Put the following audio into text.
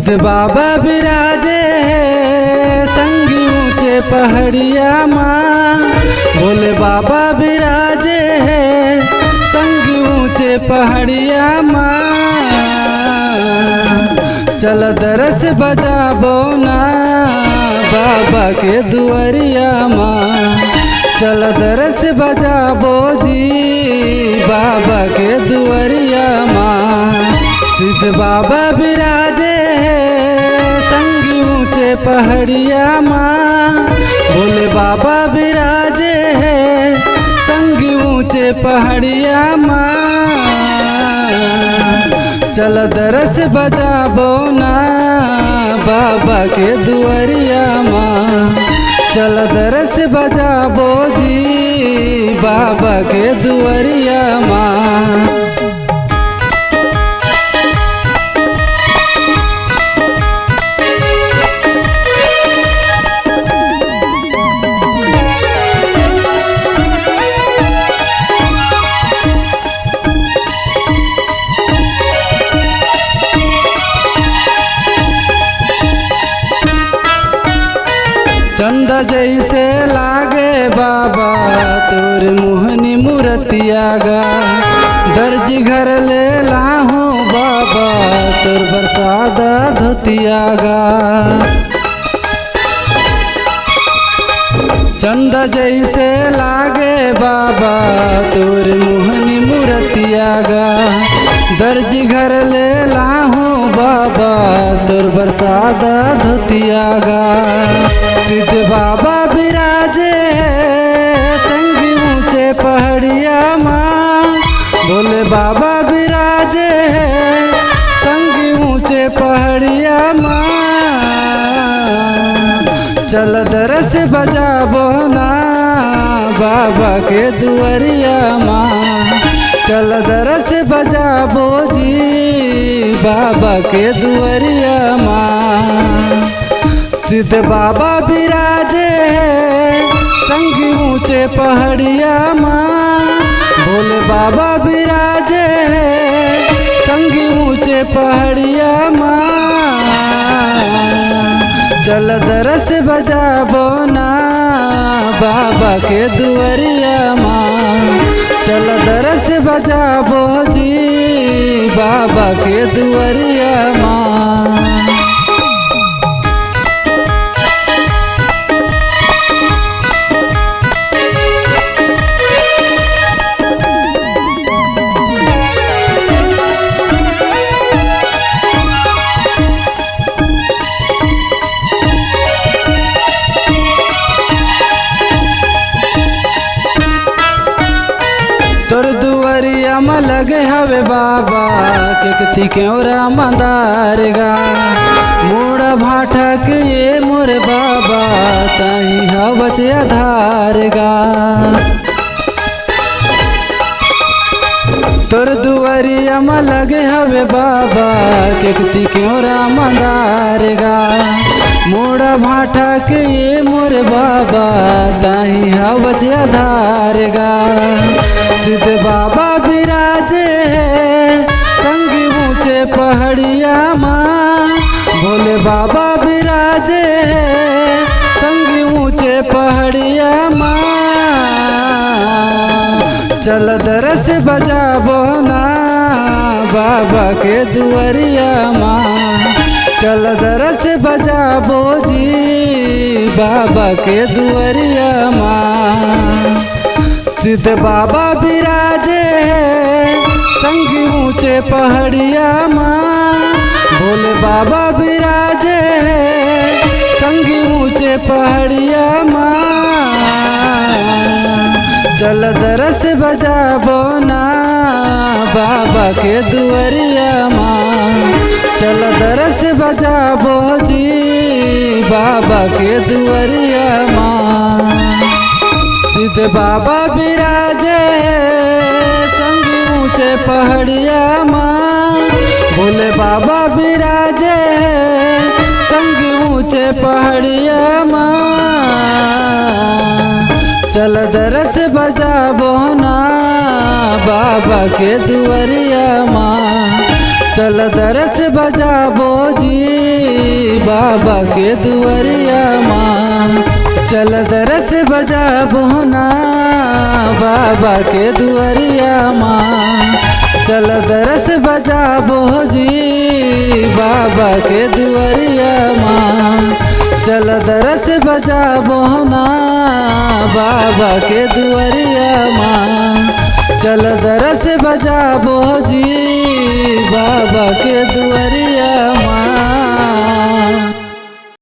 सिद्ध बाबा विराजे संगी ऊंचे पहाड़िया माँ। भोले बाबा विराजे संगी ऊंचे पहाड़िया माँ। चल दरस बजाबो ना बाबा के दुआरिया माँ। चल दरस बजाबो जी बाबा के दुआरिया माँ। सिद्ध बाबा विराजे संगी ऊंचे पहाड़िया माँ। भोले बाबा विराजे संगी ऊंचे पहाड़िया माँ। चल दरस बजाबो ना बाबा के दुआरिया माँ। चल दरस बजाबो जी बाबा के दुआरिया माँ। चंदा जैसे लागे बाबा तोर मोहनी मूर्तिया गा। दर्जी घर ले लाहू बाबा तोर बरसादा धोतिया गा। चंदा जैसे लागे बाबा तोर मोहनी मूर्तिया गा। दर्जी घर ले लाहू बाबा तोर बरसादा धोतिया गा। सिद्ध बाबा विराजे संगी ऊंचे पहाड़िया माँ। भोले बाबा विराजे संगी ऊंचे पहाड़िया माँ। चल दरस बजाबो ना बाबा के दुआरिया माँ। चल दरस बजाबो जी बाबा के दुआरिया माँ। सिद्ध बाबा विराजे संगी ऊंचे पहाड़िया माँ। भोले बाबा विराजे संगी ऊंचे पहाड़िया माँ। चल दरस बजाबो ना बाबा के दुआरिया माँ। चल दरस बजाबो जी बाबा के दुआरिया माँ। तोर दुआरिया में लगे हवे बाबा के कथी क्यों मंदार गा। मोड़ा भाटा के ये मोर बाबा ताई हवच आधार गा। तोर दुआरिया में लगे हवे बाबा के कथी क्यों मंदार गा। मोड़ा भाटा के ये मोर बाबा ताई हवच आधार गा। सिद्ध बाबा विराजे संगी ऊंचे पहाड़िया माँ। भोले बाबा विराजे संगी ऊंचे पहाड़िया माँ। चल दरस बजाबो ना बाबा के दुआरिया माँ। चल दरस बजाबो जी बाबा के दुआरिया माँ। सिद्ध बाबा विराजे संगी ऊंचे पहाड़िया माँ। भोले बाबा विराजे संगी ऊंचे पहाड़िया माँ। चल दरस बजाबो ना बाबा के दुआरिया माँ। चल दरस बजाबो जी बाबा के दुआरिया माँ। सिद्ध बाबा विराजे संगी ऊंचे पहाड़िया माँ। भोले बाबा विराजे संगी ऊंचे पहाड़िया माँ। चल दरस बजाबो ना बाबा के दुआरिया माँ। चल दरस बजाबो जी बाबा के दुआरिया माँ चल दरस बजा बोना बाबा के दुआरिया माँ चल दरस बजा बोजी बाबा के दुआरिया माँ चल दरस बजा बोना बाबा के दुआरिया माँ चल दरस बजा बोजी बाबा के दुआरिया माँ।